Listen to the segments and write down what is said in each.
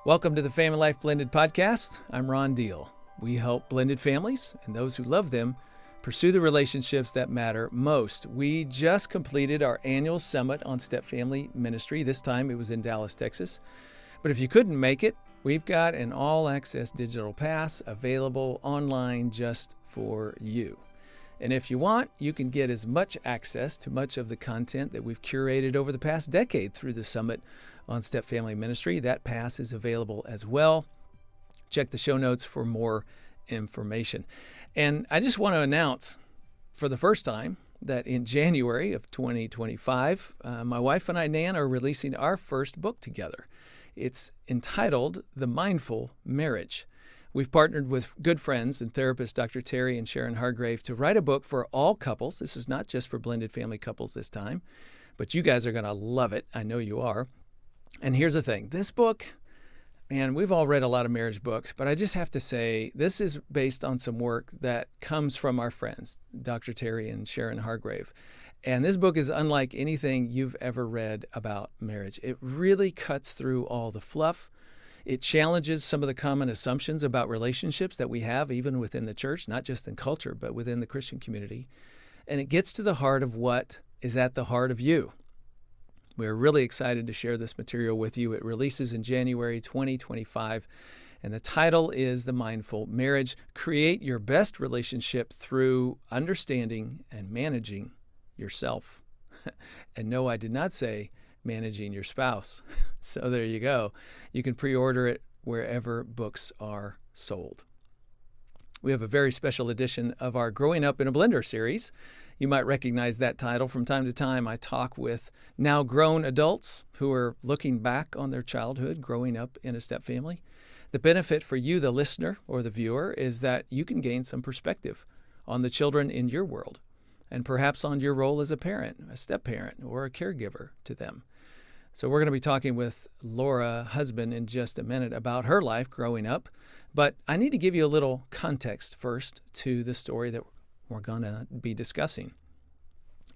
Welcome to the FamilyLife Blended Podcast. I'm Ron Deal. We help blended families and those who love them pursue the relationships that matter most. We just completed our annual summit on step family ministry. This time it was in Dallas, Texas. But if you couldn't make it, we've got an all-access digital pass available online just for you. And if you want, you can get as much access to much of the content that we've curated over the past decade through the summit on step family ministry. That pass is available as well. Check the show notes for more information. And I just want to announce for the first time that in January of 2025, my wife and I, Nan, are releasing our first book together. It's entitled The Mindful Marriage. We've partnered with good friends and therapists, Dr. Terry and Sharon Hargrave, to write a book for all couples. This is not just for blended family couples this time, but you guys are going to love it. I know you are. And here's the thing. This book, man, we've all read a lot of marriage books, but I just have to say this is based on some work that comes from our friends, Dr. Terry and Sharon Hargrave. And this book is unlike anything you've ever read about marriage. It really cuts through all the fluff. It challenges some of the common assumptions about relationships that we have even within the church, not just in culture, but within the Christian community. And it gets to the heart of what is at the heart of you. We're really excited to share this material with you. It releases in January 2025, and the title is The Mindful Marriage. Create your best relationship through understanding and managing yourself. And no, I did not say managing your spouse. So there you go. You can pre-order it wherever books are sold. We have a very special edition of our Growing Up in a Blender series. You might recognize that title. From time to time, I talk with now grown adults who are looking back on their childhood growing up in a step family. The benefit for you, the listener or the viewer, is that you can gain some perspective on the children in your world and perhaps on your role as a parent, a step parent, or a caregiver to them. So we're going to be talking with Laura Husband in just a minute about her life growing up. But I need to give you a little context first to the story that we're going to be discussing.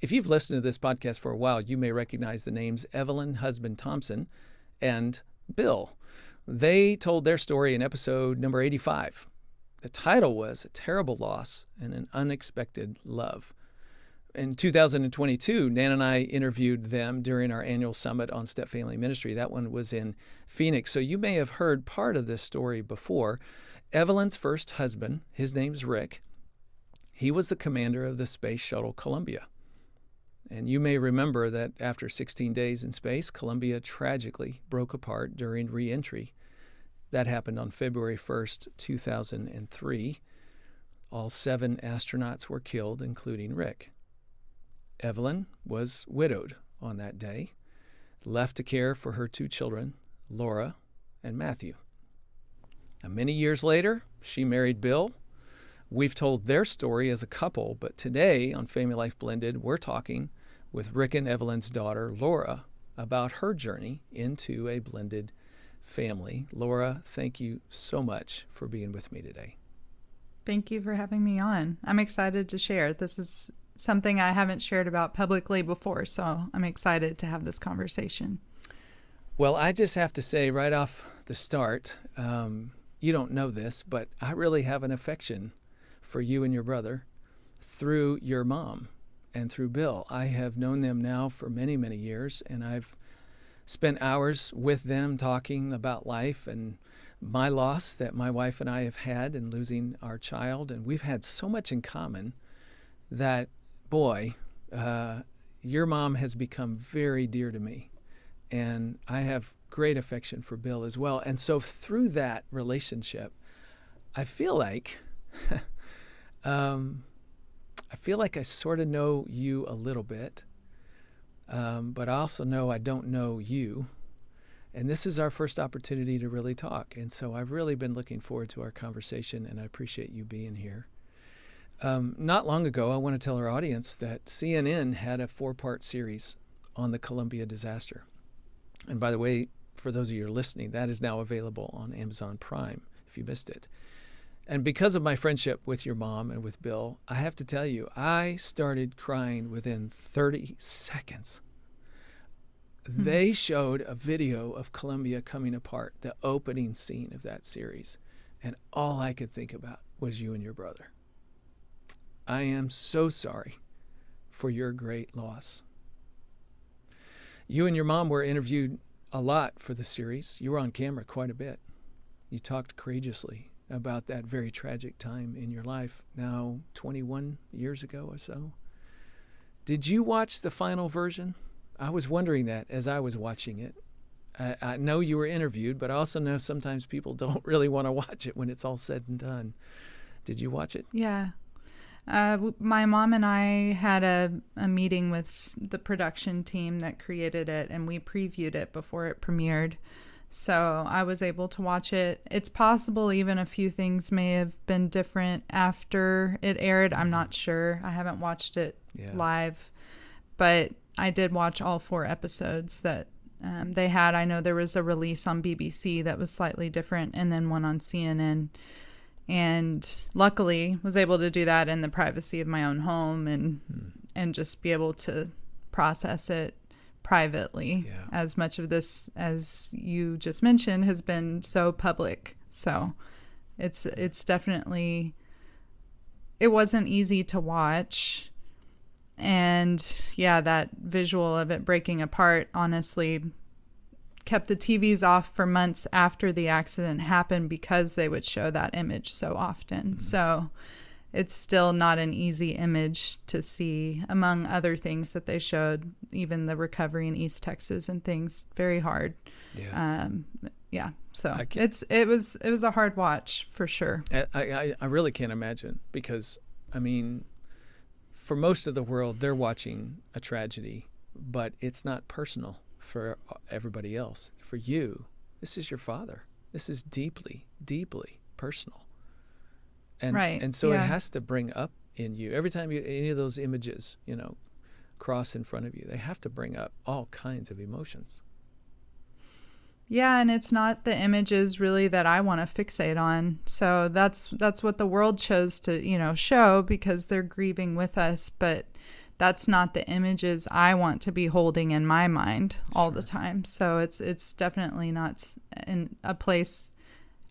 If you've listened to this podcast for a while, you may recognize the names Evelyn Husband Thompson and Bill. They told their story in episode number 85. The title was A Terrible Loss and an Unexpected Love. In 2022, Nan and I interviewed them during our annual summit on step family ministry. That one was in Phoenix. So you may have heard part of this story before. Evelyn's first husband, his name's Rick. He was the commander of the Space Shuttle Columbia. And you may remember that after 16 days in space, Columbia tragically broke apart during re-entry. That happened on February 1st, 2003. All 7 astronauts were killed, including Rick. Evelyn was widowed on that day, left to care for her 2 children, Laura and Matthew. Now, many years later, she married Bill. We've told their story as a couple, but today on FamilyLife Blended, we're talking with Rick and Evelyn's daughter, Laura, about her journey into a blended family. Laura, thank you so much for being with me today. Thank you for having me on. I'm excited to share. This is something I haven't shared about publicly before, so I'm excited to have this conversation. Well, I just have to say right off the start, you don't know this, but I really have an affection for you and your brother through your mom and through Bill. I have known them now for many, many years, and I've spent hours with them talking about life and my loss that my wife and I have had in losing our child. And we've had so much in common that, boy, your mom has become very dear to me. And I have great affection for Bill as well. And so through that relationship, I feel like I sort of know you a little bit, but I also know I don't know you. And this is our first opportunity to really talk. And so I've really been looking forward to our conversation, and I appreciate you being here. Not long ago, I want to tell our audience that CNN had a 4-part series on the Columbia disaster. And by the way, for those of you who are listening, that is now available on Amazon Prime if you missed it. And because of my friendship with your mom and with Bill, I have to tell you, I started crying within 30 seconds. They showed a video of Columbia coming apart, the opening scene of that series. And all I could think about was you and your brother. I am so sorry for your great loss. You and your mom were interviewed a lot for the series. You were on camera quite a bit. You talked courageously about that very tragic time in your life, now 21 years ago or so. Did you watch the final version? I was wondering that as I was watching it. I know you were interviewed, but I also know sometimes people don't really want to watch it when it's all said and done. Did you watch it? Yeah. My mom and I had a meeting with the production team that created it, and we previewed it before it premiered. So I was able to watch it. It's possible even a few things may have been different after it aired. I'm not sure. I haven't watched it live, but I did watch all 4 episodes that they had. I know there was a release on BBC that was slightly different, and then one on CNN. And luckily was able to do that in the privacy of my own home and just be able to process it privately. As much of this, as you just mentioned, has been so public. So it's definitely, it wasn't easy to watch. And yeah, that visual of it breaking apart honestly kept the TVs off for months after the accident happened because they would show that image so often. Mm-hmm. So it's still not an easy image to see, among other things that they showed, even the recovery in East Texas and things, very hard. Yes. So it was a hard watch for sure. I really can't imagine because, I mean, for most of the world, they're watching a tragedy, but it's not personal for everybody else. For you, this is your father. This is deeply, deeply personal. And, right. And so it has to bring up in you, every time any of those images, cross in front of you, they have to bring up all kinds of emotions. Yeah, and it's not the images really that I want to fixate on. So that's what the world chose to, show because they're grieving with us, but that's not the images I want to be holding in my mind all the time. So it's definitely not in a place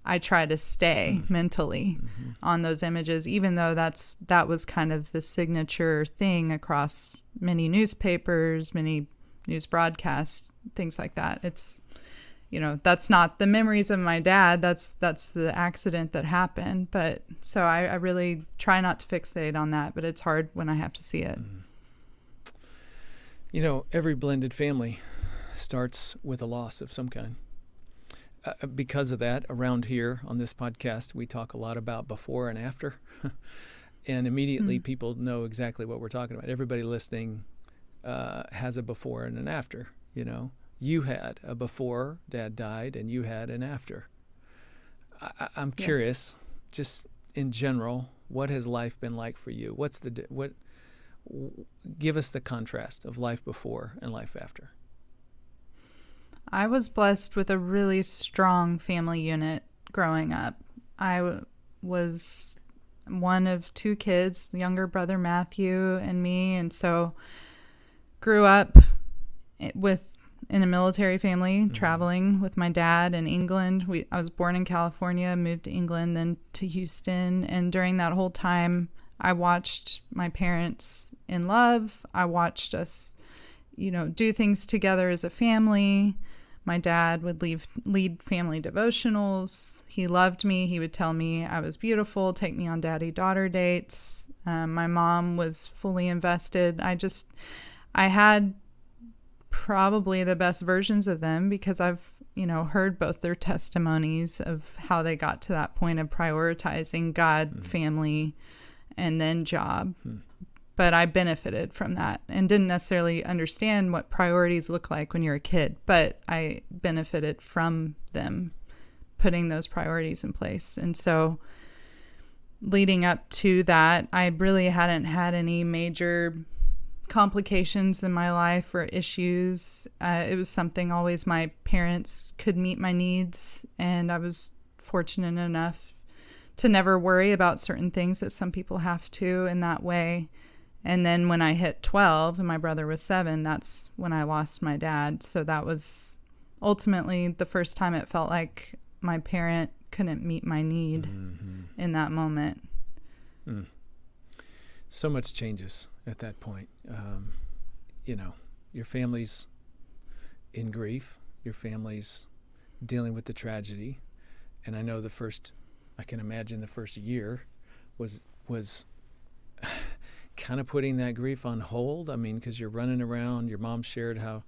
I try to stay mentally on those images, even though that was kind of the signature thing across many newspapers, many news broadcasts, things like that. It's, that's not the memories of my dad. That's the accident that happened. But so I really try not to fixate on that, but it's hard when I have to see it. Every blended family starts with a loss of some kind. Because of that, around here on this podcast, we talk a lot about before and after. And immediately people know exactly what we're talking about. Everybody listening has a before and an after, You had a before, Dad died, and you had an after. I'm curious, just in general, what has life been like for you? Give us the contrast of life before and life after. I was blessed with a really strong family unit growing up. I was one of 2 kids, younger brother Matthew and me, and so grew up in a military family, traveling with my dad in England. I was born in California, moved to England, then to Houston, and during that whole time, I watched my parents in love. I watched us, do things together as a family. My dad would lead family devotionals. He loved me. He would tell me I was beautiful, take me on daddy-daughter dates. My mom was fully invested. I had probably the best versions of them because I've, heard both their testimonies of how they got to that point of prioritizing God, family, and then job. But I benefited from that and didn't necessarily understand what priorities look like when you're a kid, but I benefited from them putting those priorities in place. And so leading up to that, I really hadn't had any major complications in my life or issues. It was something always my parents could meet my needs, and I was fortunate enough to never worry about certain things that some people have to in that way. And then when I hit 12 and my brother was 7, that's when I lost my dad. So that was ultimately the first time it felt like my parent couldn't meet my need in that moment. So much changes at that point. Your family's in grief. Your family's dealing with the tragedy. And I know I can imagine the first year was kind of putting that grief on hold. I mean, because you're running around. Your mom shared how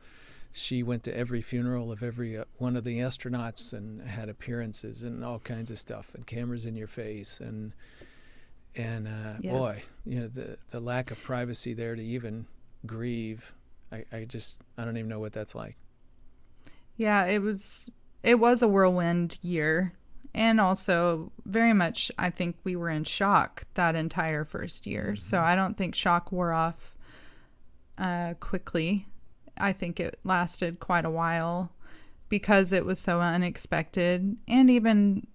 she went to every funeral of every one of the astronauts and had appearances and all kinds of stuff and cameras in your face and Yes. boy, the lack of privacy there to even grieve. I don't even know what that's like. Yeah, it was a whirlwind year. And also very much, I think we were in shock that entire first year. So I don't think shock wore off quickly. I think it lasted quite a while because it was so unexpected and even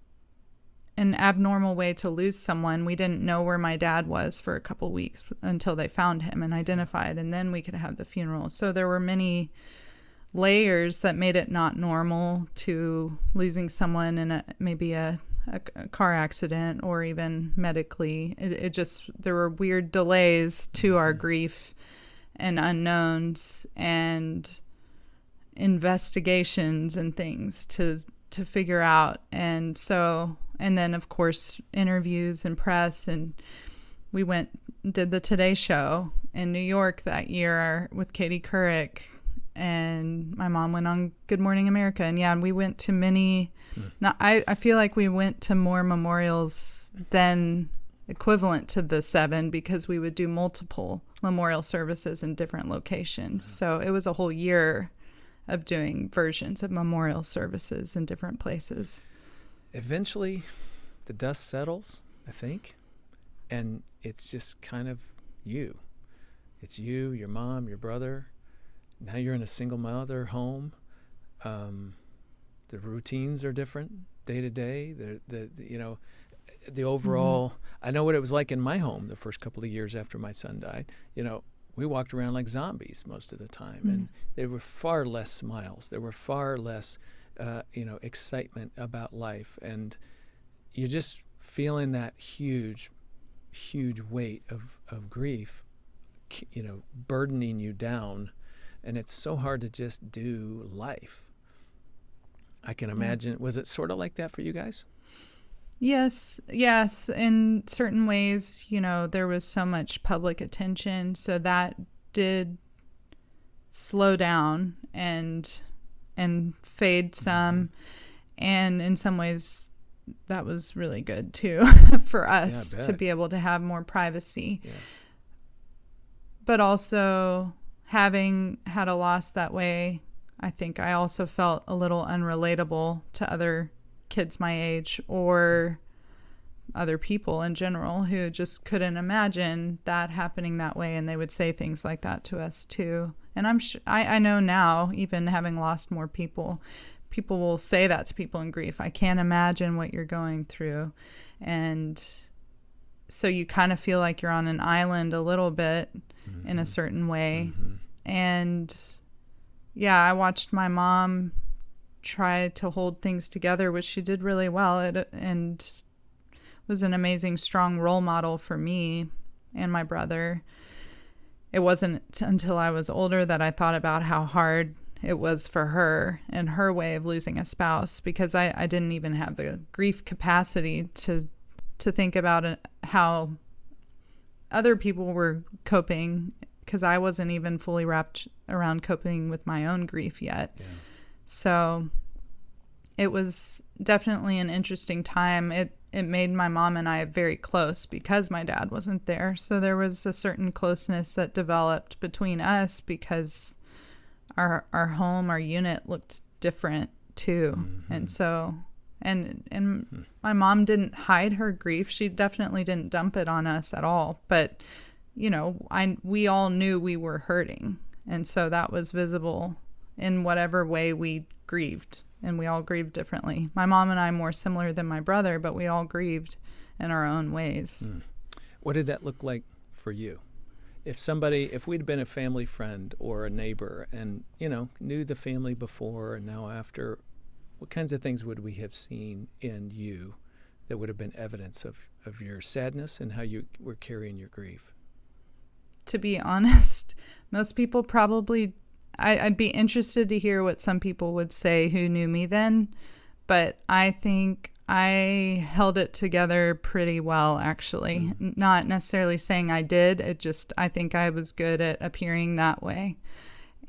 an abnormal way to lose someone. We didn't know where my dad was for a couple weeks until they found him and identified, and then we could have the funeral. So there were many layers that made it not normal to losing someone in maybe a car accident or even medically. It just, there were weird delays to our grief and unknowns and investigations and things to figure out. And then of course interviews and press, and we did the Today Show in New York that year with Katie Couric, and my mom went on Good Morning America. And we went to many, I feel like we went to more memorials than equivalent to the 7 because we would do multiple memorial services in different locations. So it was a whole year of doing versions of memorial services in different places. Eventually, The dust settles, I think, and it's just kind of you. It's you, your mom, your brother. Now you're in a single mother home. The routines are different day to day. The overall. I know what it was like in my home the first couple of years after my son died. We walked around like zombies most of the time, and there were far less smiles. There were far less, excitement about life, and you're just feeling that huge weight of grief, burdening you down, and it's so hard to just do life. I can imagine. Was it sort of like that for you guys? Yes. In certain ways, there was so much public attention, so that did slow down and fade some. And in some ways, that was really good too for us to be able to have more privacy. Yes. But also, having had a loss that way, I think I also felt a little unrelatable to other kids my age or other people in general who just couldn't imagine that happening that way, and they would say things like that to us too. And I know now, even having lost more people will say that to people in grief. I can't imagine what you're going through. And so you kind of feel like you're on an island a little bit in a certain way. And I watched my mom try to hold things together, which she did really well, and was an amazing, strong role model for me and my brother. It wasn't until I was older that I thought about how hard it was for her and her way of losing a spouse, because I didn't even have the grief capacity to think about how other people were coping, because I wasn't even fully wrapped around coping with my own grief yet. Yeah. So it was definitely an interesting time. It made my mom and I very close because my dad wasn't there. So there was a certain closeness that developed between us because our home, our unit looked different too. And so, and my mom didn't hide her grief. She definitely didn't dump it on us at all. But, we all knew we were hurting. And so that was visible in whatever way we grieved. And we all grieved differently. My mom and I more similar than my brother, but we all grieved in our own ways. What did that look like for you? if we'd been a family friend or a neighbor and, knew the family before and now after, what kinds of things would we have seen in you that would have been evidence of your sadness and how you were carrying your grief? To be honest, most people probably, I'd be interested to hear what some people would say who knew me then, but I think I held it together pretty well, actually. Not necessarily saying I did. I think I was good at appearing that way.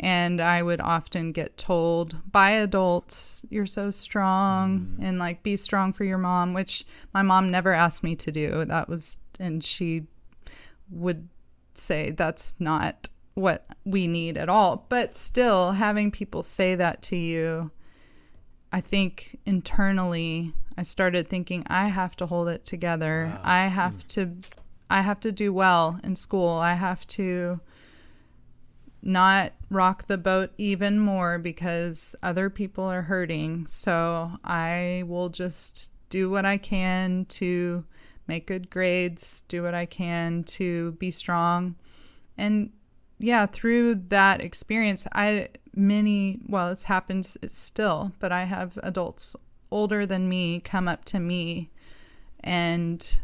And I would often get told by adults, "You're so strong," and like, "Be strong for your mom," which my mom never asked me to do. And she would say that's not what we need at all. But still, having people say that to you, I think internally I started thinking, I have to hold it together. Wow. I have to do well in school. I have to not rock the boat even more because other people are hurting. So I will just do what I can to make good grades, do what I can to be strong. And yeah, through that experience, it's happened still, but I have adults older than me come up to me, and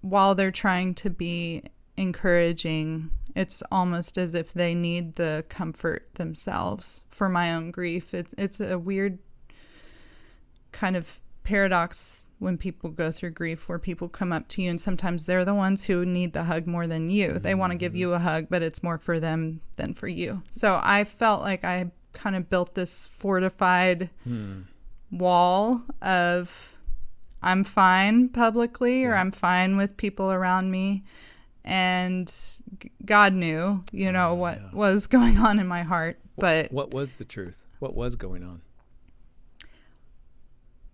while they're trying to be encouraging, it's almost as if they need the comfort themselves for my own grief. It's a weird kind of paradox when people go through grief, where people come up to you and sometimes they're the ones who need the hug more than you. They want to give you a hug, but it's more for them than for you. So I felt like I kind of built this fortified wall of I'm fine publicly, or I'm fine with people around me. And God knew, what was going on in my heart. But what was the truth? What was going on?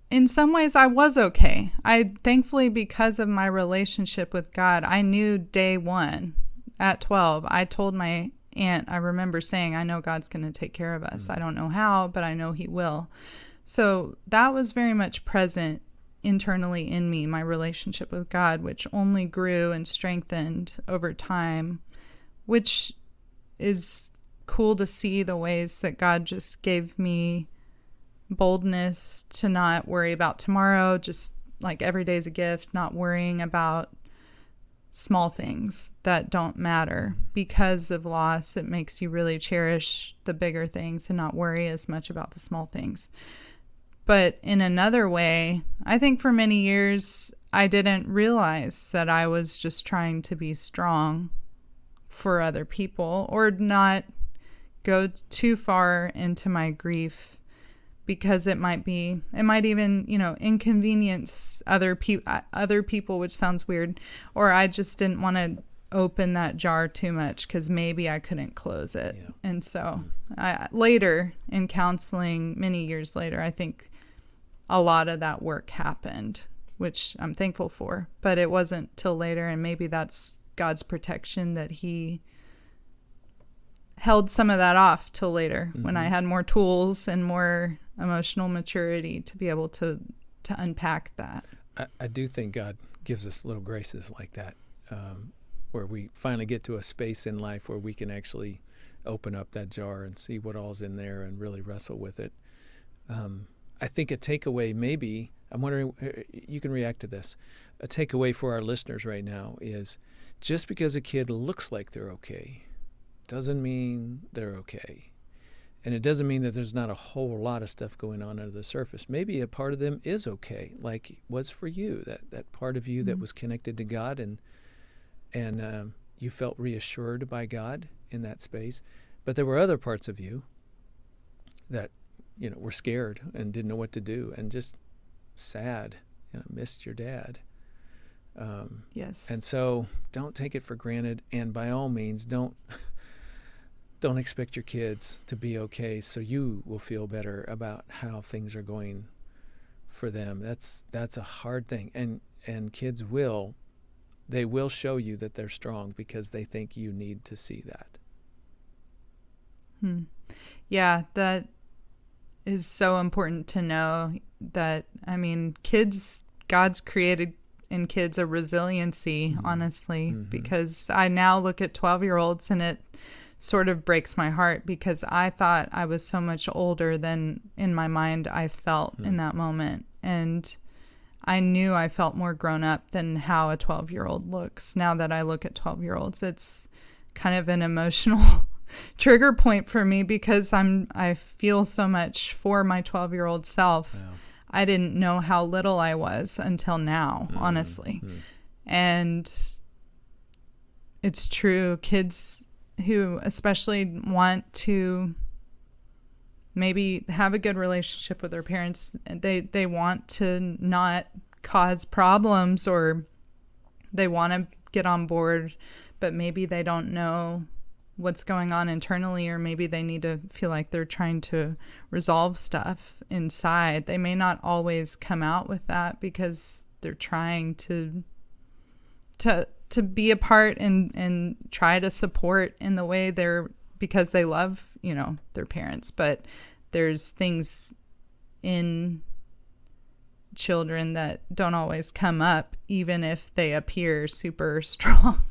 In some ways, I was okay. Thankfully, because of my relationship with God, I knew day one at 12. I told my aunt, I remember saying, I know God's going to take care of us. I don't know how, but I know he will. So that was very much present internally in me, my relationship with God, which only grew and strengthened over time, which is cool to see the ways that God just gave me boldness to not worry about tomorrow, just like every day's a gift, not worrying about small things that don't matter. Because of loss, it makes you really cherish the bigger things and not worry as much about the small things. But in another way, I think for many years, I didn't realize that I was just trying to be strong for other people, or not go too far into my grief, because it might even, inconvenience other people, which sounds weird, or I just didn't want to open that jar too much because maybe I couldn't close it. Yeah. And so later in counseling, many years later, I think a lot of that work happened, which I'm thankful for, but it wasn't till later. And maybe that's God's protection, that he held some of that off till later, when I had more tools and more emotional maturity to be able to unpack that. I do think God gives us little graces like that, where we finally get to a space in life where we can actually open up that jar and see what all's in there and really wrestle with it. I think a takeaway, maybe, I'm wondering, you can react to this. A takeaway for our listeners right now is, just because a kid looks like they're okay doesn't mean they're okay. And it doesn't mean that there's not a whole lot of stuff going on under the surface. Maybe a part of them is okay, like was for you, that part of you that was connected to God, and you felt reassured by God in that space. But there were other parts of you that, were scared and didn't know what to do, and just sad, missed your dad. Yes. And so don't take it for granted, and by all means, don't expect your kids to be okay so you will feel better about how things are going for them. That's a hard thing. And kids will show you that they're strong because they think you need to see that. Yeah, that is so important to know, that, kids, God's created in kids a resiliency, honestly, because I now look at 12-year-olds and it sort of breaks my heart because I thought I was so much older than in my mind I felt in that moment. And I knew I felt more grown up than how a 12-year-old looks. Now that I look at 12-year-olds, it's kind of an emotional trigger point for me because I feel so much for my 12-year-old self. Wow. I didn't know how little I was until now, honestly. And it's true. Kids who especially want to maybe have a good relationship with their parents, they want to not cause problems, or they want to get on board, but maybe they don't know what's going on internally, or maybe they need to feel like they're trying to resolve stuff inside. They may not always come out with that because they're trying to be a part and try to support in the way because they love, their parents. But there's things in children that don't always come up, even if they appear super strong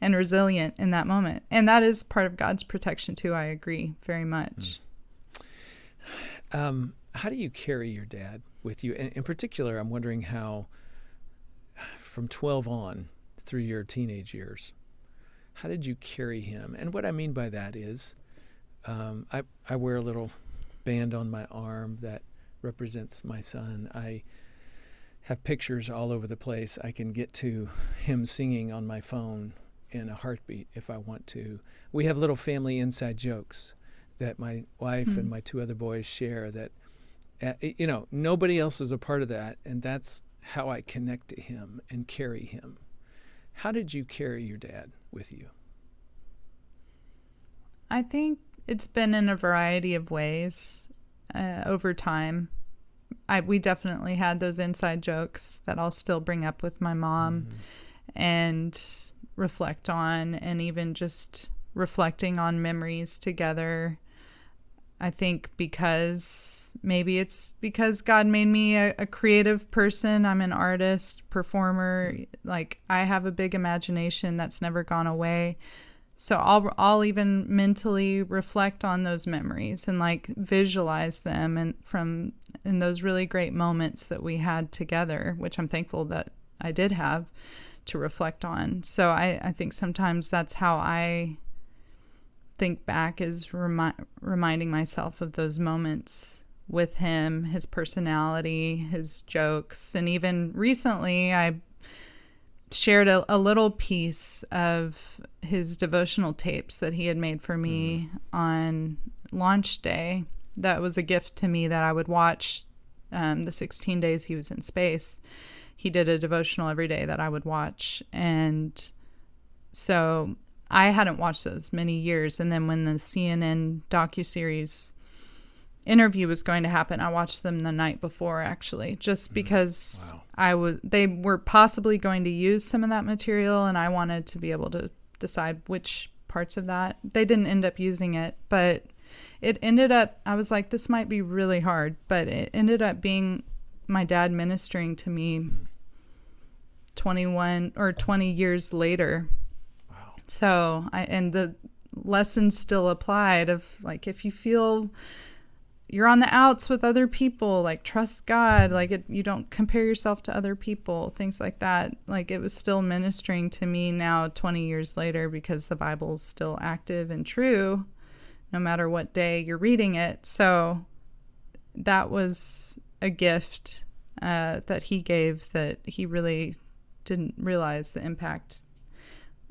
and resilient in that moment. And that is part of God's protection too. I agree very much. How do you carry your dad with you? In particular, I'm wondering how from 12 on through your teenage years, how did you carry him? And what I mean by that is I wear a little band on my arm that represents my son. I have pictures all over the place. I can get to him singing on my phone in a heartbeat if I want to. We have little family inside jokes that my wife and my two other boys share that, nobody else is a part of that. And that's how I connect to him and carry him. How did you carry your dad with you? I think it's been in a variety of ways over time. We definitely had those inside jokes that I'll still bring up with my mom and reflect on, and even just reflecting on memories together. I think maybe it's because God made me a creative person. I'm an artist, performer. Like, I have a big imagination that's never gone away. So I'll even mentally reflect on those memories and like visualize them in those really great moments that we had together, which I'm thankful that I did have to reflect on. So I think sometimes that's how I think back, is reminding myself of those moments with him, his personality, his jokes. And even recently I shared a little piece of his devotional tapes that he had made for me on launch day. That was a gift to me that I would watch the 16 days he was in space. He did a devotional every day that I would watch. And so I hadn't watched those many years. And then when the CNN docuseries interview was going to happen, I watched them the night before, actually, just because they were possibly going to use some of that material, and I wanted to be able to decide which parts of that. They didn't end up using it, but it ended up, I was like, this might be really hard, but it ended up being my dad ministering to me 21 or 20 years later. Wow. So and the lessons still applied of like, if you feel you're on the outs with other people, like, trust God, like, you don't compare yourself to other people, things like that. Like, it was still ministering to me now 20 years later, because the Bible's still active and true no matter what day you're reading it. So that was a gift that he gave, that he really didn't realize the impact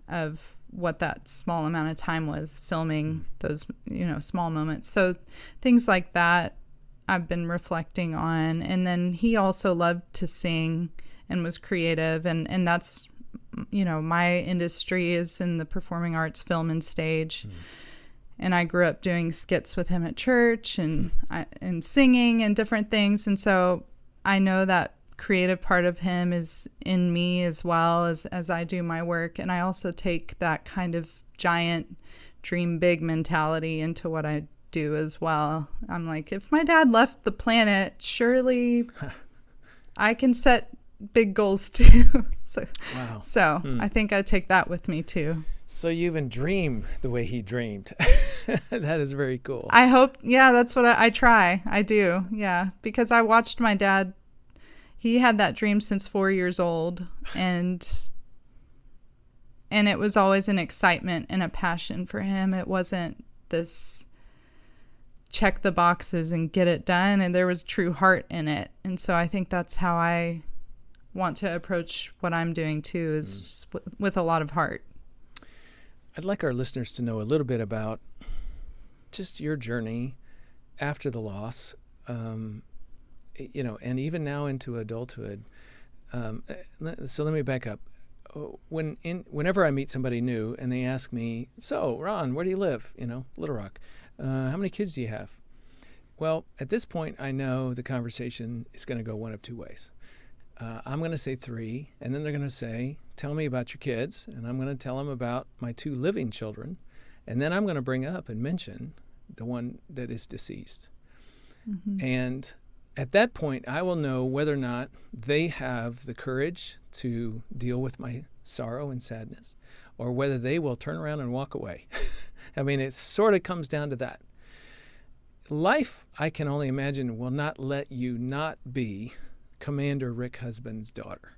of what that small amount of time was filming those, small moments. So things like that I've been reflecting on. And then he also loved to sing and was creative. And that's, my industry is in the performing arts, film and stage. And I grew up doing skits with him at church and singing and different things. And so I know that creative part of him is in me as well as I do my work. And I also take that kind of giant dream big mentality into what I do as well. I'm like, if my dad left the planet, surely I can set big goals too. Wow. So I think I take that with me too. So you even dream the way he dreamed. That is very cool. I hope, yeah, that's what I try. I do, yeah. Because I watched my dad, he had that dream since 4 years old. And it was always an excitement and a passion for him. It wasn't this check the boxes and get it done. And there was true heart in it. And so I think that's how I want to approach what I'm doing too, is just with a lot of heart. I'd like our listeners to know a little bit about just your journey after the loss, and even now into adulthood. So let me back up. Whenever I meet somebody new and they ask me, "So, Ron, where do you live?" Little Rock. How many kids do you have? Well, at this point, I know the conversation is going to go one of two ways. I'm going to say 3, and then they're going to say, "Tell me about your kids," and I'm going to tell them about my 2 living children, and then I'm going to bring up and mention the one that is deceased. Mm-hmm. And at that point, I will know whether or not they have the courage to deal with my sorrow and sadness, or whether they will turn around and walk away. I mean, it sort of comes down to that. Life, I can only imagine, will not let you not be Commander Rick Husband's daughter.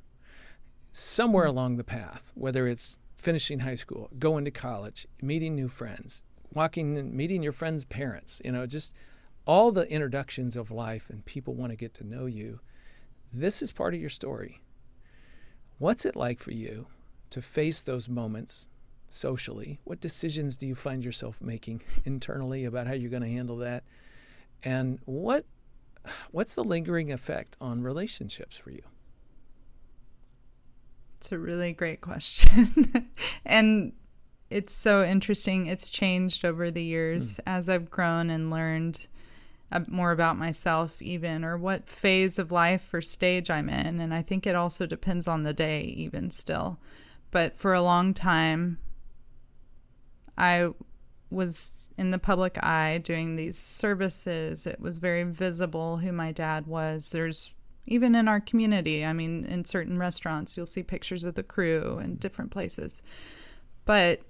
Somewhere along the path, whether it's finishing high school, going to college, meeting new friends, walking and meeting your friends' parents, just all the introductions of life, and people want to get to know you. This is part of your story. What's it like for you to face those moments socially? What decisions do you find yourself making internally about how you're going to handle that? And what's the lingering effect on relationships for you? It's a really great question. And it's so interesting. It's changed over the years as I've grown and learned more about myself even, or what phase of life or stage I'm in. And I think it also depends on the day even still. But for a long time, I was in the public eye doing these services. It was very visible who my dad was. There's even in our community, I mean, in certain restaurants, you'll see pictures of the crew in different places. But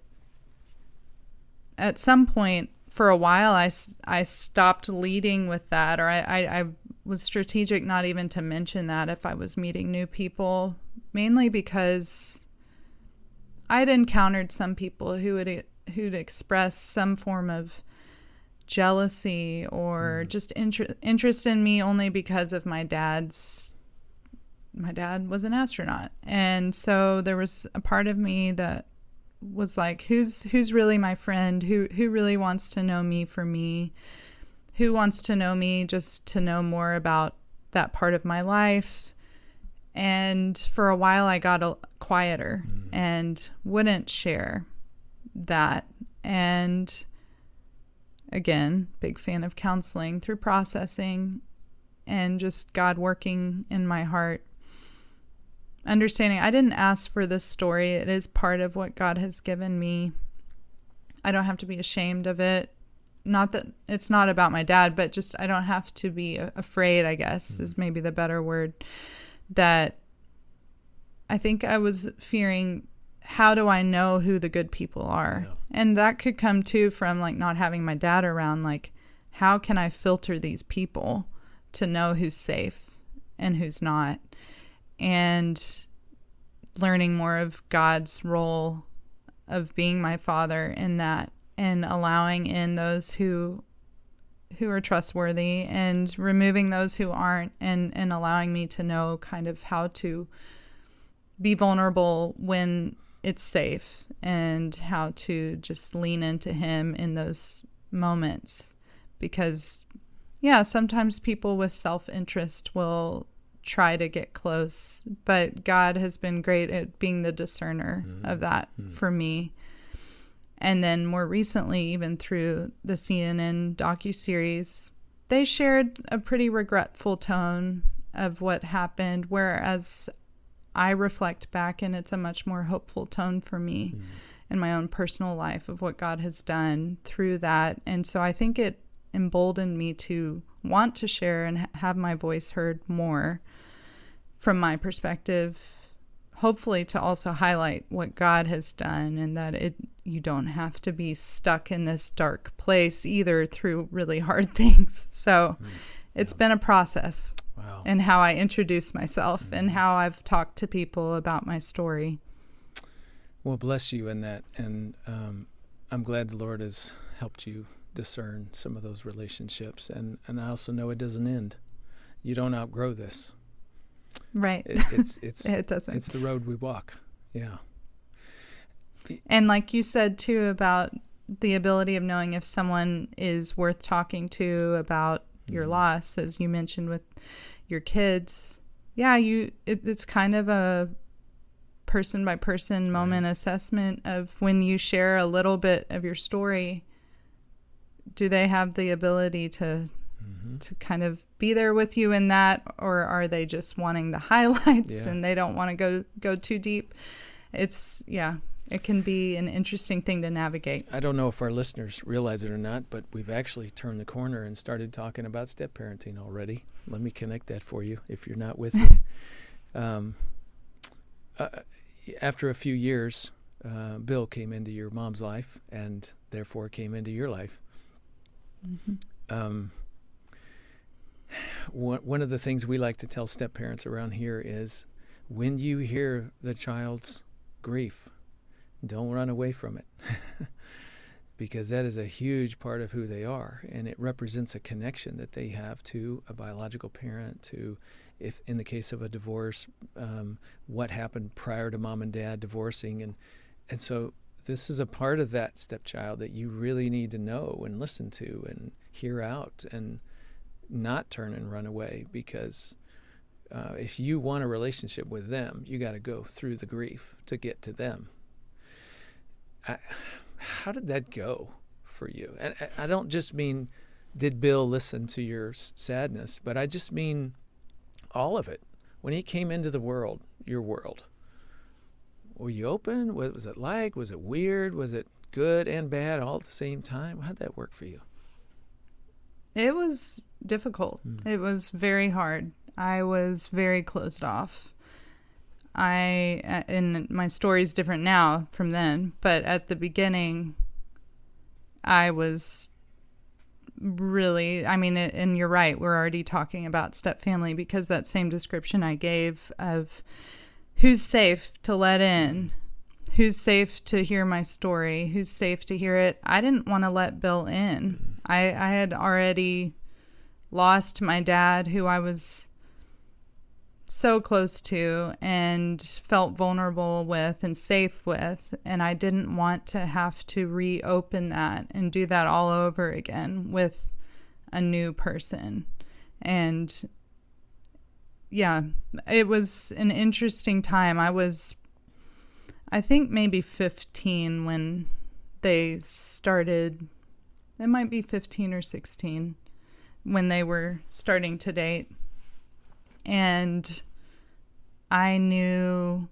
at some point, for a while, I stopped leading with that, or I was strategic not even to mention that if I was meeting new people, mainly because I'd encountered some people who'd express some form of jealousy or just interest in me only because of my dad was an astronaut. And so there was a part of me that was like, who's really my friend? Who really wants to know me for me? Who wants to know me just to know more about that part of my life? And for a while I got quieter and wouldn't share that. And again, big fan of counseling through processing and just God working in my heart. Understanding I didn't ask for this story. It is part of what God has given me. I don't have to be ashamed of it. Not that it's not about my dad, but just I don't have to be afraid, I guess, is maybe the better word. That I think I was fearing, how do I know who the good people are? Yeah. And that could come too from like not having my dad around. Like, how can I filter these people to know who's safe and who's not? And learning more of God's role of being my father in that, and allowing in those who are trustworthy and removing those who aren't, and allowing me to know kind of how to be vulnerable when it's safe and how to just lean into him in those moments. Because, yeah, sometimes people with self-interest will try to get close, but God has been great at being the discerner of that for me. And then more recently, even through the CNN docuseries, they shared a pretty regretful tone of what happened, whereas I reflect back and it's a much more hopeful tone for me in my own personal life of what God has done through that. And so I think it emboldened me to want to share and have my voice heard more from my perspective, hopefully to also highlight what God has done, and that you don't have to be stuck in this dark place either through really hard things. So it's been a process. Wow. And how I introduce myself and how I've talked to people about my story. Well, bless you in that. And I'm glad the Lord has helped you discern some of those relationships. And I also know it doesn't end. You don't outgrow this. Right. It doesn't. It's the road we walk. Yeah. And like you said, too, about the ability of knowing if someone is worth talking to about your loss, as you mentioned with your kids. Yeah, it's kind of a person by person moment assessment of when you share a little bit of your story, do they have the ability to kind of be there with you in that, or are they just wanting the highlights and they don't want to go too deep? It can be an interesting thing to navigate. I don't know if our listeners realize it or not, but we've actually turned the corner and started talking about step-parenting already. Let me connect that for you if you're not with me. After a few years, Bill came into your mom's life and therefore came into your life. One of the things we like to tell step-parents around here is when you hear the child's grief, don't run away from it because that is a huge part of who they are, and it represents a connection that they have to a biological parent, to, if in the case of a divorce, what happened prior to mom and dad divorcing. And so this is a part of that stepchild that you really need to know and listen to and hear out and not turn and run away, because if you want a relationship with them, you got to go through the grief to get to them. How did that go for you? And I don't just mean, did Bill listen to your sadness, but I just mean all of it. When he came into the world, your world, were you open? What was it like? Was it weird? Was it good and bad all at the same time? How'd that work for you? It was difficult. It was very hard. I was very closed off. And my story's different now from then, but at the beginning, I was really, and you're right, we're already talking about step family, because that same description I gave of who's safe to let in, who's safe to hear my story, who's safe to hear it. I didn't want to let Bill in. I had already lost my dad, who I was so close to and felt vulnerable with and safe with, and I didn't want to have to reopen that and do that all over again with a new person. And yeah, it was an interesting time. I think maybe 15 when they started. It might be 15 or 16 when they were starting to date. And I knew,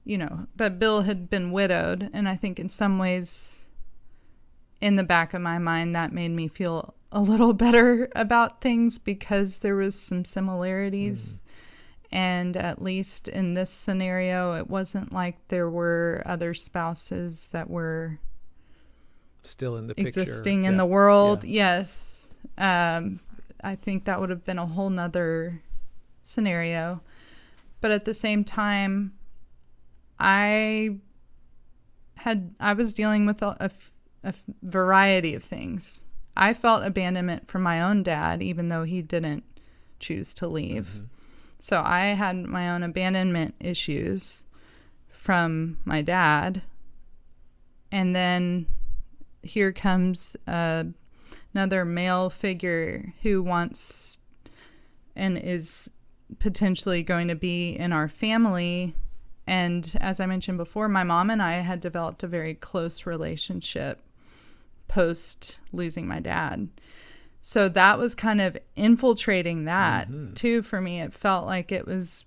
that Bill had been widowed. And I think in some ways, in the back of my mind, that made me feel a little better about things, because there was some similarities. And at least in this scenario, it wasn't like there were other spouses that were still in the picture, existing in the world. Yes. I think that would have been a whole nother scenario. But at the same time, I was dealing with a variety of things. I felt abandonment from my own dad, even though he didn't choose to leave. So I had my own abandonment issues from my dad. And then here comes another male figure who wants and is potentially going to be in our family. And as I mentioned before, my mom and I had developed a very close relationship post losing my dad. So that was kind of infiltrating that too for me. It felt like it was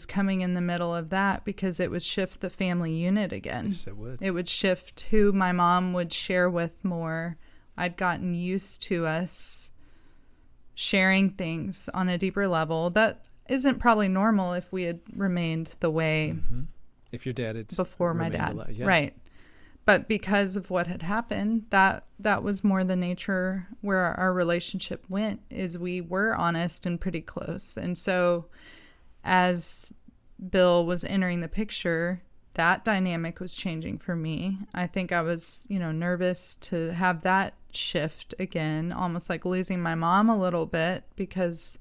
coming in the middle of that, because it would shift the family unit again. Yes, it would. It would shift who my mom would share with more. I'd gotten used to us sharing things on a deeper level that isn't probably normal if we had remained the way if your dad had before my remained dad. alive. Yeah. Right. But because of what had happened, that was more the nature where our relationship went, is we were honest and pretty close. And so as Bill was entering the picture, that dynamic was changing for me. I think I was, nervous to have that shift again, almost like losing my mom a little bit, because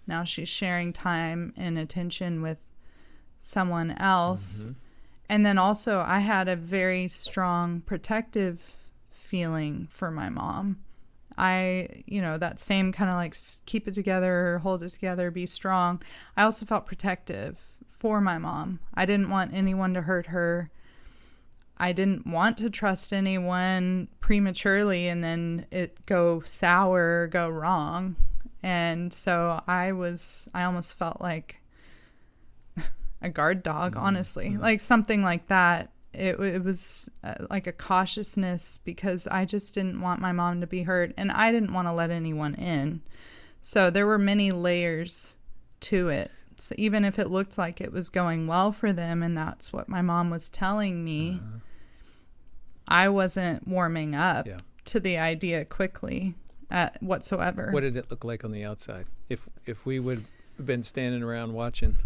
now she's sharing time and attention with someone else. And then also I had a very strong protective feeling for my mom. That same kind of like keep it together, hold it together, be strong. I also felt protective for my mom. I didn't want anyone to hurt her. I didn't want to trust anyone prematurely and then it go sour, go wrong. And so I almost felt like a guard dog, honestly, like something like that. It was like a cautiousness, because I just didn't want my mom to be hurt and I didn't want to let anyone in. So there were many layers to it. So even if it looked like it was going well for them, and that's what my mom was telling me, I wasn't warming up to the idea quickly whatsoever. What did it look like on the outside? If we would have been standing around watching,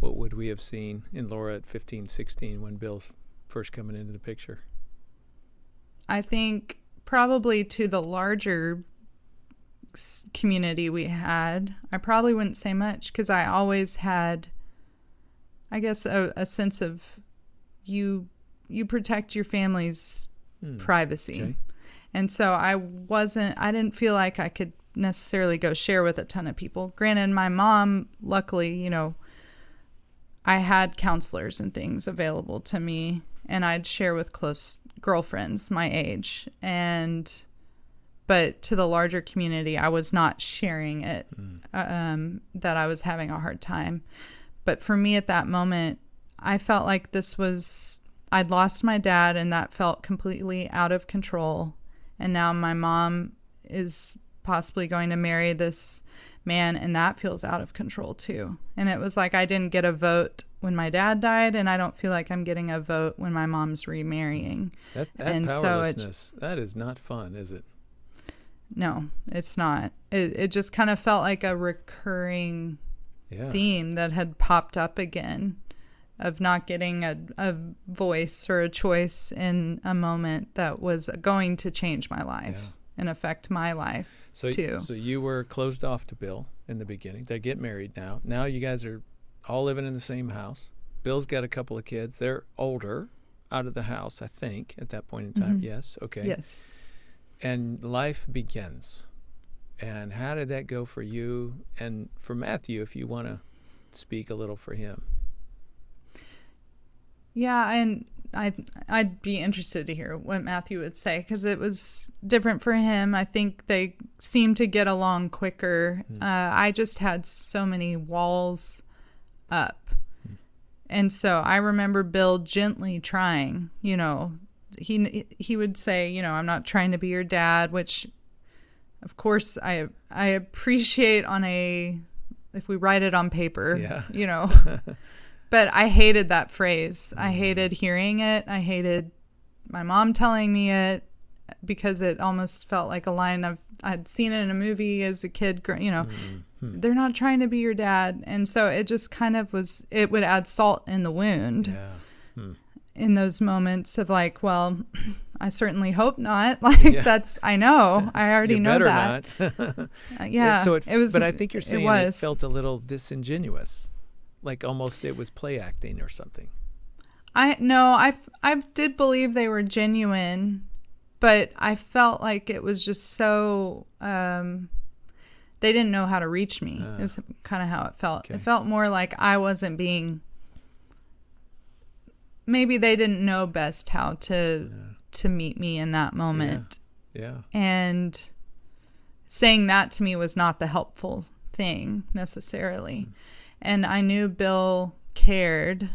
what would we have seen in Laura at 15, 16 when Bill's first coming into the picture? I think probably to the larger community we had, I probably wouldn't say much, because I always had, I guess, a sense of you protect your family's privacy. Okay. And so I didn't feel like I could necessarily go share with a ton of people. Granted, my mom, luckily, I had counselors and things available to me, and I'd share with close girlfriends my age. But to the larger community, I was not sharing it, that I was having a hard time. But for me at that moment, I felt like I'd lost my dad, and that felt completely out of control. And now my mom is possibly going to marry this man, and that feels out of control too. And it was like I didn't get a vote when my dad died, and I don't feel like I'm getting a vote when my mom's remarrying. That powerlessness, that is not fun, is it? No, it's not. It just kind of felt like a recurring theme that had popped up again, of not getting a voice or a choice in a moment that was going to change my life and affect my life too. So you were closed off to Bill in the beginning. They get married now. Now you guys are all living in the same house. Bill's got a couple of kids. They're older, out of the house, I think, at that point in time. Yes. Okay. Yes. And life begins. And how did that go for you? And for Matthew, if you want to speak a little for him. Yeah, and I'd be interested to hear what Matthew would say, because it was different for him. I think they seemed to get along quicker. I just had so many walls up. And so I remember Bill gently trying, he would say, I'm not trying to be your dad, which of course I appreciate if we write it on paper, But I hated that phrase. I hated hearing it. I hated my mom telling me it, because it almost felt like a line I'd seen it in a movie as a kid. They're not trying to be your dad. And so it just kind of it would add salt in the wound in those moments of like, well, I certainly hope not. I know. I already know that. But I think you're saying it felt a little disingenuous. Like almost it was play acting or something. I did believe they were genuine, but I felt like it was just so they didn't know how to reach me. Is kind of how it felt. Okay. It felt more like I wasn't being. Maybe they didn't know best how to meet me in that moment. Yeah. And saying that to me was not the helpful thing necessarily. And I knew Bill cared,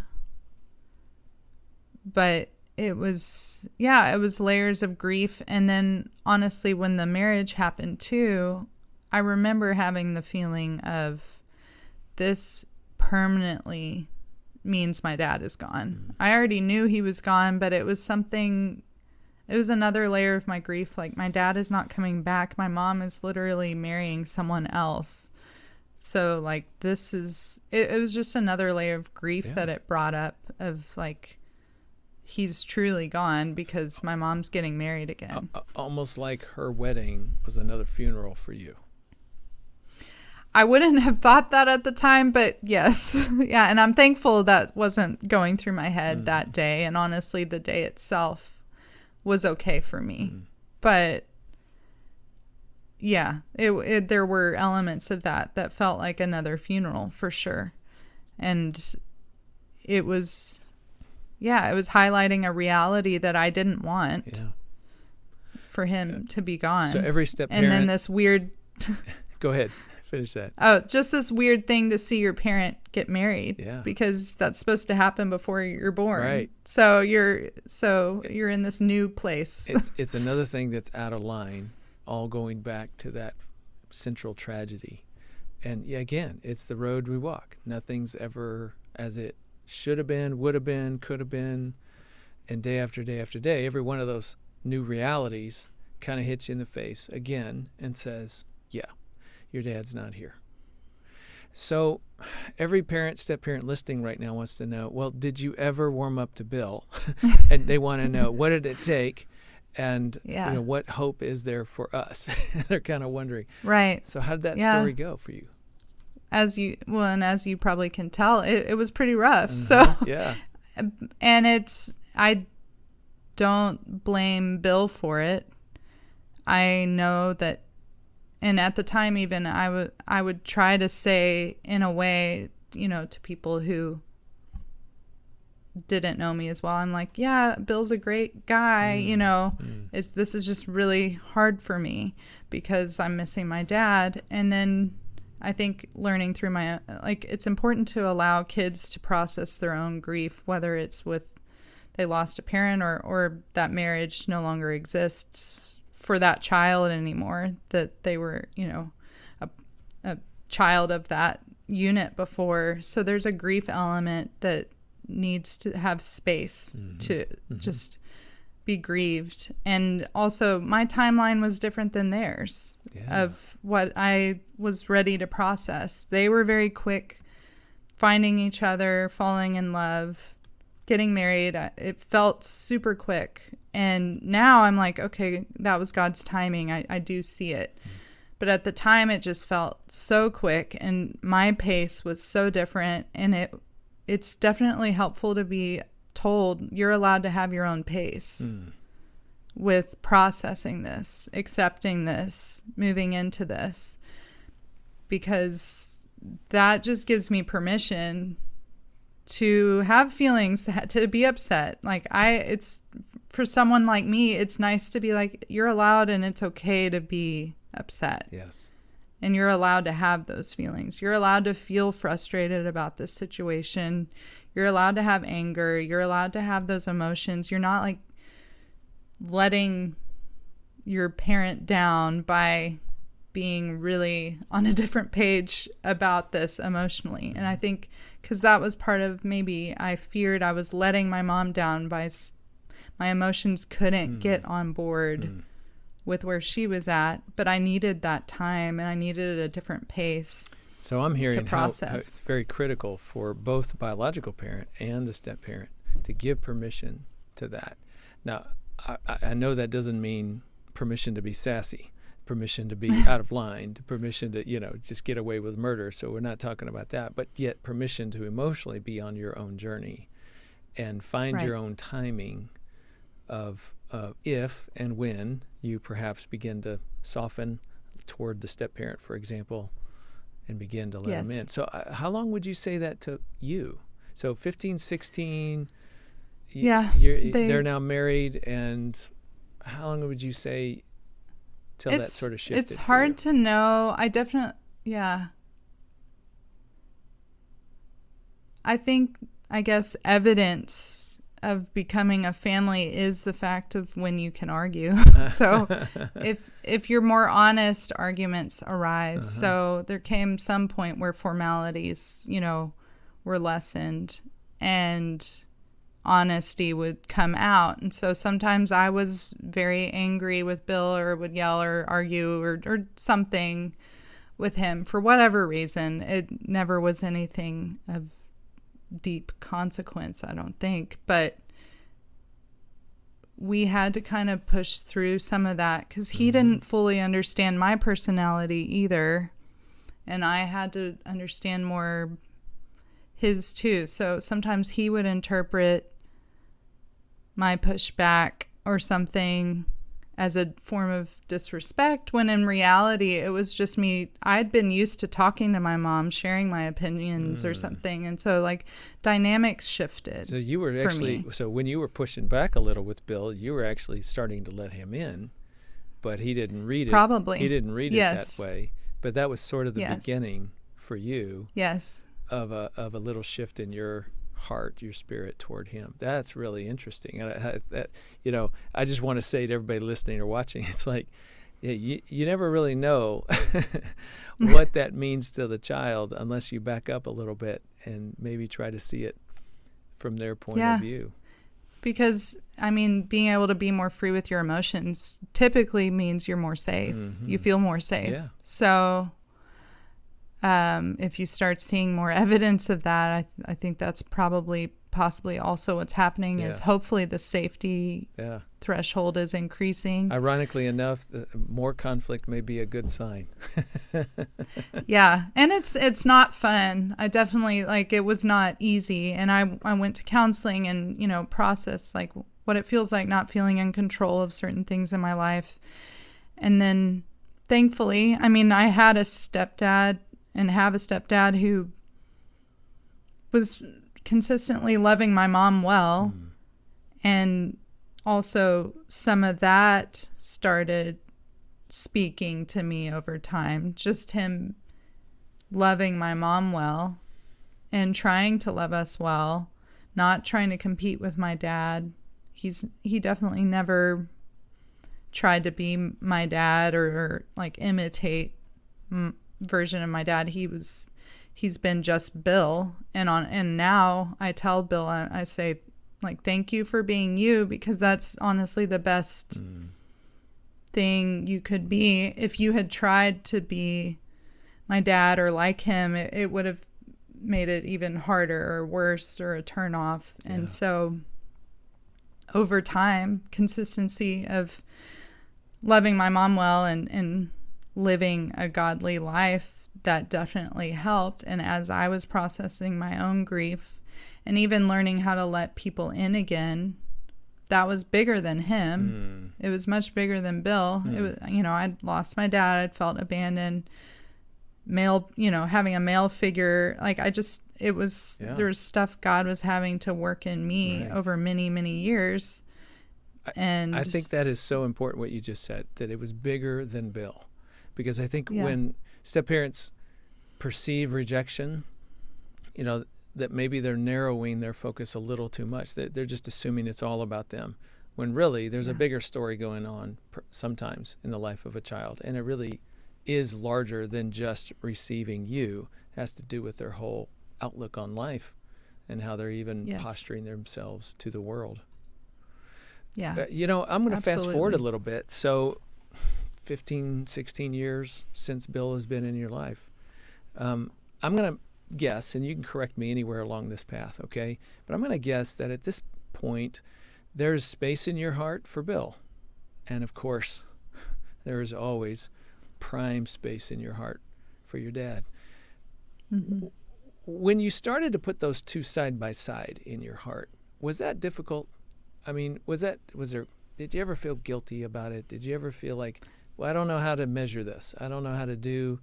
but it was layers of grief. And then honestly, when the marriage happened too, I remember having the feeling of this permanently means my dad is gone. I already knew he was gone, but it was another layer of my grief. Like, my dad is not coming back. My mom is literally marrying someone else. So, like, it was just another layer of grief that it brought up of, like, he's truly gone because my mom's getting married again. Almost like her wedding was another funeral for you. I wouldn't have thought that at the time, but yes. Yeah, and I'm thankful that wasn't going through my head that day. And honestly, the day itself was okay for me. But yeah, there were elements of that felt like another funeral for sure. And it was highlighting a reality that I didn't want for him to be gone. So every step parent... And then this weird... Go ahead. Finish that. Oh, just this weird thing to see your parent get married. Yeah. Because that's supposed to happen before you're born. Right. So you're in this new place. It's another thing that's out of line, all going back to that central tragedy. And again, it's the road we walk. Nothing's ever as it should have been, would have been, could have been. And day after day after day, every one of those new realities kind of hits you in the face again and says, yeah, your dad's not here. So every step-parent listening right now wants to know, well, did you ever warm up to Bill? And they want to know, what did it take? And what hope is there for us? They're kind of wondering. Right. So how did that story go for you? As you probably can tell, it was pretty rough. So yeah. And I don't blame Bill for it. I know that, and at the time even I would try to say in a way, to people who didn't know me as well, I'm like, yeah, Bill's a great guy. This is just really hard for me because I'm missing my dad. And then I think learning through it's important to allow kids to process their own grief, whether it's with they lost a parent or that marriage no longer exists for that child anymore, that they were, a child of that unit before. So there's a grief element that needs to have space to just be grieved. And also my timeline was different than theirs of what I was ready to process. They were very quick finding each other, falling in love, getting married. It felt super quick. And now I'm like, okay, that was God's timing. I do see it. But at the time it just felt so quick and my pace was so different. And it's definitely helpful to be told you're allowed to have your own pace with processing this, accepting this, moving into this, because that just gives me permission to have feelings, to be upset. Like it's for someone like me, it's nice to be like, you're allowed and it's okay to be upset. Yes. And you're allowed to have those feelings. You're allowed to feel frustrated about this situation. You're allowed to have anger. You're allowed to have those emotions. You're not like letting your parent down by being really on a different page about this emotionally. And I think because that was part of maybe I feared I was letting my mom down by my emotions couldn't get on board with where she was at, but I needed that time and I needed a different pace. So I'm hearing how it's very critical for both the biological parent and the step parent to give permission to that. Now, I know that doesn't mean permission to be sassy, permission to be out of line, permission to, just get away with murder. So we're not talking about that, but yet permission to emotionally be on your own journey and find your own timing of if and when you perhaps begin to soften toward the step parent, for example, and begin to let them in. So how long would you say that took you? So 15, 16, they're now married, and how long would you say till that sort of shifted? It's hard to know. I think, I guess, evidence of becoming a family is the fact of when you can argue. So if you're more honest, arguments arise. So there came some point where formalities, were lessened and honesty would come out. And so sometimes I was very angry with Bill, or would yell or argue or something with him for whatever reason. It never was anything of deep consequence, I don't think, but we had to kind of push through some of that because he didn't fully understand my personality either, and I had to understand more his too. So sometimes he would interpret my pushback or something as a form of disrespect, when in reality it was just me. I'd been used to talking to my mom, sharing my opinions or something, and so like dynamics shifted. So you were actually, so when you were pushing back a little with Bill, you were actually starting to let him in, but he didn't read it. Probably. He didn't read Yes. it that way, but that was sort of the Yes. beginning for you Yes. of a little shift in your heart, your spirit toward him. That's really interesting. And I just want to say to everybody listening or watching, it's like, you never really know what that means to the child unless you back up a little bit and maybe try to see it from their point of view. Because, being able to be more free with your emotions typically means you're more safe. You feel more safe. Yeah. So if you start seeing more evidence of that, I think that's possibly also what's happening is hopefully the safety threshold is increasing. Ironically enough, more conflict may be a good sign. Yeah. And it's not fun. I definitely, it was not easy. And I went to counseling and, processed what it feels like not feeling in control of certain things in my life. And then thankfully, I had a stepdad and have a stepdad who was consistently loving my mom well. And also some of that started speaking to me over time. Just him loving my mom well and trying to love us well, not trying to compete with my dad. He definitely never tried to be my dad or imitate version of my dad. He's been just Bill, and now I tell Bill, I say thank you for being you, because that's honestly the best thing you could be. If you had tried to be my dad or like him, it would have made it even harder or worse or a turn off. And so over time, consistency of loving my mom well and living a godly life, that definitely helped. And as I was processing my own grief and even learning how to let people in again, that was bigger than him. It was much bigger than Bill. It was, I'd lost my dad. I'd felt abandoned. Having a male figure, there's stuff God was having to work in me over many, many years. And I think that is so important what you just said, that it was bigger than Bill. Because I think when step-parents perceive rejection, that maybe they're narrowing their focus a little too much. They're just assuming it's all about them, when really there's a bigger story going on sometimes in the life of a child. And it really is larger than just receiving you. It has to do with their whole outlook on life and how they're even posturing themselves to the world. Yeah. I'm going to fast forward a little bit. So 15, 16 years since Bill has been in your life. I'm going to guess, and you can correct me anywhere along this path, okay? But I'm going to guess that at this point, there's space in your heart for Bill. And of course, there is always prime space in your heart for your dad. When you started to put those two side by side in your heart, was that difficult? Did you ever feel guilty about it? Did you ever feel like, well, I don't know how to measure this. I don't know how to do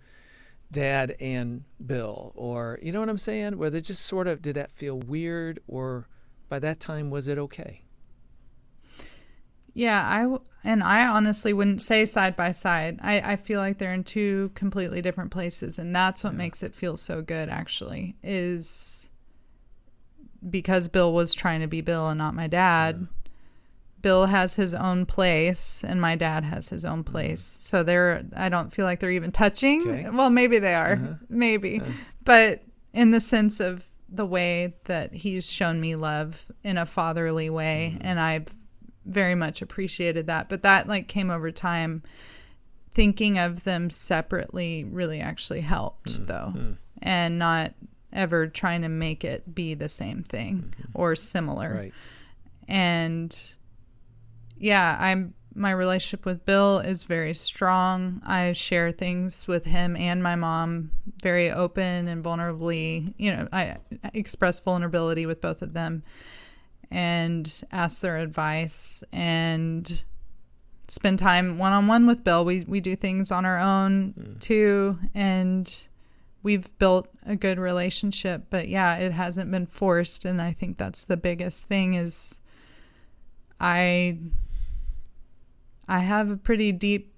Dad and Bill, or, you know what I'm saying? Where they just sort of, did that feel weird, or by that time, was it okay? Yeah, I honestly wouldn't say side by side. I feel like they're in two completely different places, and that's what makes it feel so good, actually, is because Bill was trying to be Bill and not my dad, Bill has his own place and my dad has his own place. So I don't feel like they're even touching. Okay. Well, maybe they are. Maybe. But in the sense of the way that he's shown me love in a fatherly way, and I've very much appreciated that. But that like came over time. Thinking of them separately really actually helped though, and not ever trying to make it be the same thing or similar. Right. And yeah, my relationship with Bill is very strong. I share things with him and my mom very open and vulnerably. I express vulnerability with both of them and ask their advice and spend time one-on-one with Bill. We do things on our own too, and we've built a good relationship. But yeah, it hasn't been forced, and I think that's the biggest thing is I have a pretty deep,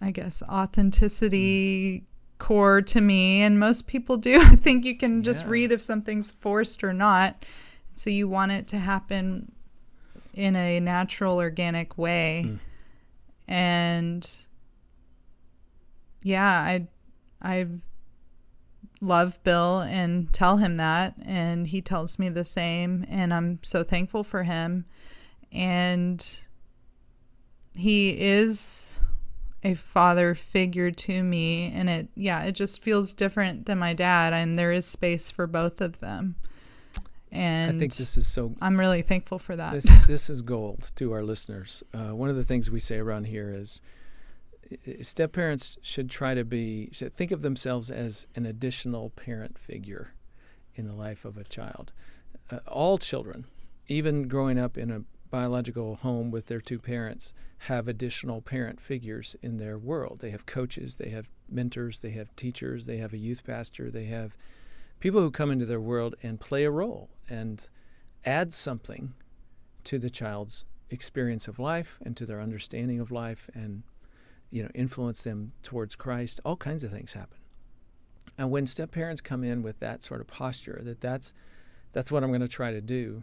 I guess, authenticity core to me, and most people do. I think you can just read if something's forced or not. So you want it to happen in a natural, organic way. And yeah, I love Bill and tell him that, and he tells me the same, and I'm so thankful for him. And he is a father figure to me, and it just feels different than my dad, and there is space for both of them. And I think this is I'm really thankful for that. This is gold to our listeners. One of the things we say around here is step-parents should think of themselves as an additional parent figure in the life of a child. All children, even growing up in a biological home with their two parents, have additional parent figures in their world. They have coaches, they have mentors, they have teachers, they have a youth pastor, they have people who come into their world and play a role and add something to the child's experience of life and to their understanding of life, and influence them towards Christ. All kinds of things happen. And when step-parents come in with that sort of posture, that's what I'm going to try to do,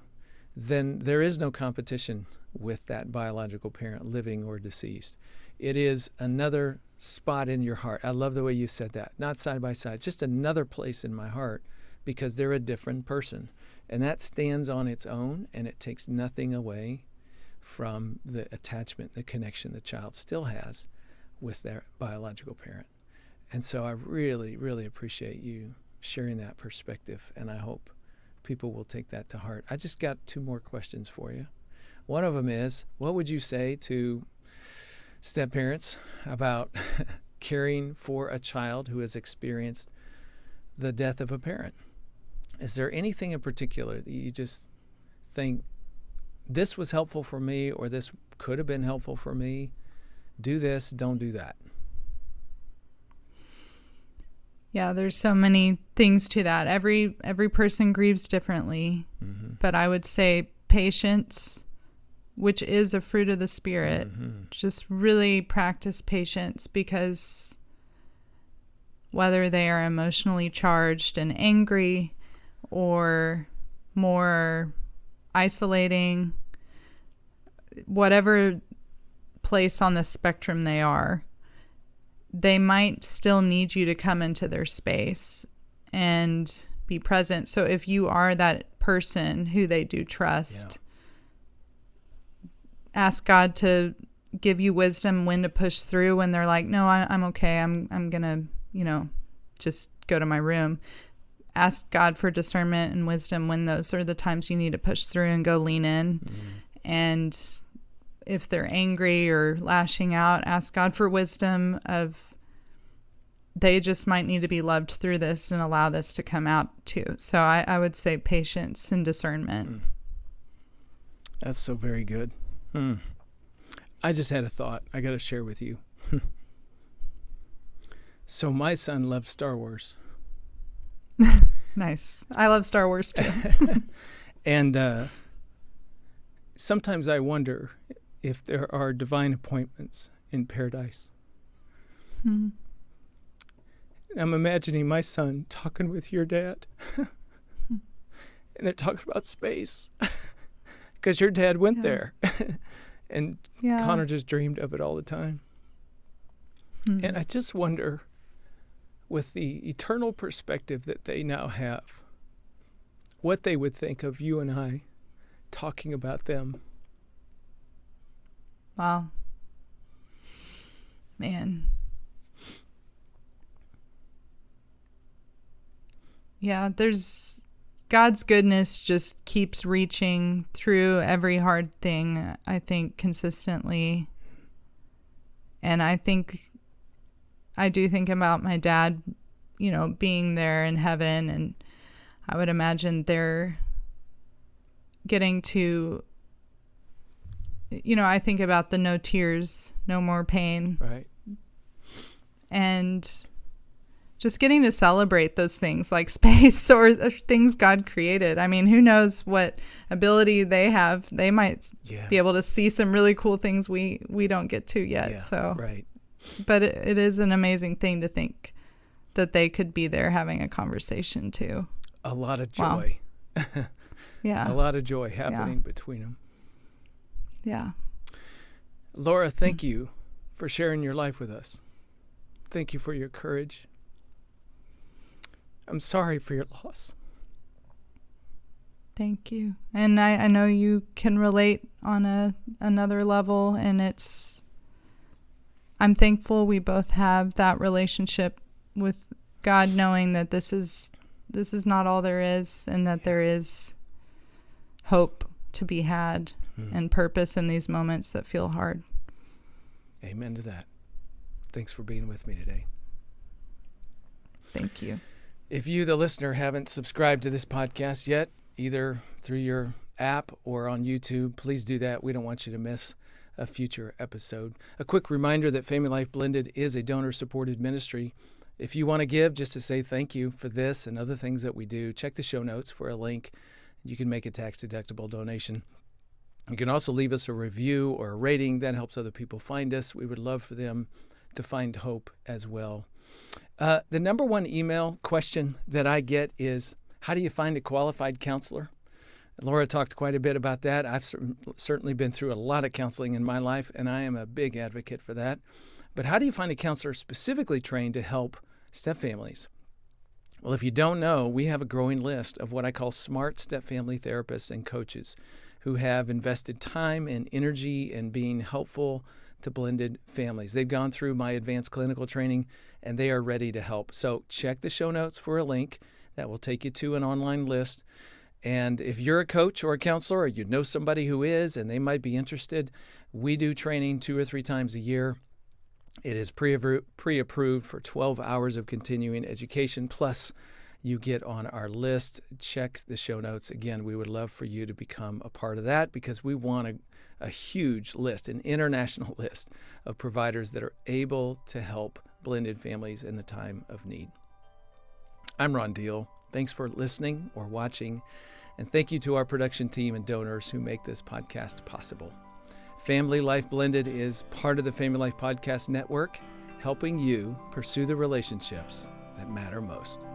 then there is no competition with that biological parent, living or deceased. It is another spot in your heart. I love the way you said that. Not side by side, just another place in my heart, because they're a different person. And that stands on its own, and it takes nothing away from the attachment, the connection the child still has with their biological parent. And so I really, really appreciate you sharing that perspective, and I hope people will take that to heart. I just got 2 more questions for you. One of them is, what would you say to step-parents about caring for a child who has experienced the death of a parent? Is there anything in particular that you just think, this was helpful for me, or this could have been helpful for me? Do this, don't do that. Yeah, there's so many things to that. Every person grieves differently, but I would say patience, which is a fruit of the Spirit. Just really practice patience, because whether they are emotionally charged and angry or more isolating, whatever place on the spectrum they are, they might still need you to come into their space and be present. So if you are that person who they do trust, ask God to give you wisdom when to push through when they're like, no, I'm okay. I'm gonna, just go to my room. Ask God for discernment and wisdom when those are the times you need to push through and go lean in. And if they're angry or lashing out, ask God for wisdom of they just might need to be loved through this and allow this to come out too. So I would say patience and discernment. That's so very good. I just had a thought I got to share with you. So my son loves Star Wars. Nice. I love Star Wars too. And sometimes I wonder if there are divine appointments in paradise. I'm imagining my son talking with your dad and they're talking about space because your dad went there. And Connor just dreamed of it all the time. And I just wonder, with the eternal perspective that they now have, what they would think of you and I talking about them. Wow. Man. Yeah, there's God's goodness just keeps reaching through every hard thing, I think, consistently. And I do think about my dad, being there in heaven, and I would imagine they're getting to, I think about the no tears, no more pain. Right. And just getting to celebrate those things like space or things God created. I mean, who knows what ability they have. They might be able to see some really cool things we don't get to yet. Yeah, so, right. But it is an amazing thing to think that they could be there having a conversation too. A lot of joy. Wow. Yeah. A lot of joy happening between them. Yeah. Laura, thank you for sharing your life with us. Thank you for your courage. I'm sorry for your loss. Thank you. And I know you can relate on another level, and I'm thankful we both have that relationship with God, knowing that this is not all there is, and that there is hope to be had and purpose in these moments that feel hard. Amen to that. Thanks for being with me today. Thank you. If you, the listener, haven't subscribed to this podcast yet, either through your app or on YouTube, please do that. We don't want you to miss a future episode. A quick reminder that Family Life Blended is a donor-supported ministry. If you want to give just to say thank you for this and other things that we do, check the show notes for a link. You can make a tax-deductible donation. You can also leave us a review or a rating. That helps other people find us. We would love for them to find hope as well. The number one email question that I get is, how do you find a qualified counselor? Laura talked quite a bit about that. I've certainly been through a lot of counseling in my life, and I am a big advocate for that. But how do you find a counselor specifically trained to help stepfamilies? Well, if you don't know, we have a growing list of what I call smart stepfamily therapists and coaches who have invested time and energy in being helpful to blended families. They've gone through my advanced clinical training, and they are ready to help. So check the show notes for a link that will take you to an online list. And if you're a coach or a counselor, or you know somebody who is and they might be interested, we do training 2 or 3 times a year. It is pre-approved for 12 hours of continuing education, plus you get on our list. Check the show notes. Again, we would love for you to become a part of that, because we want a huge list, an international list of providers that are able to help blended families in the time of need. I'm Ron Deal. Thanks for listening or watching, and thank you to our production team and donors who make this podcast possible. Family Life Blended is part of the Family Life Podcast Network, helping you pursue the relationships that matter most.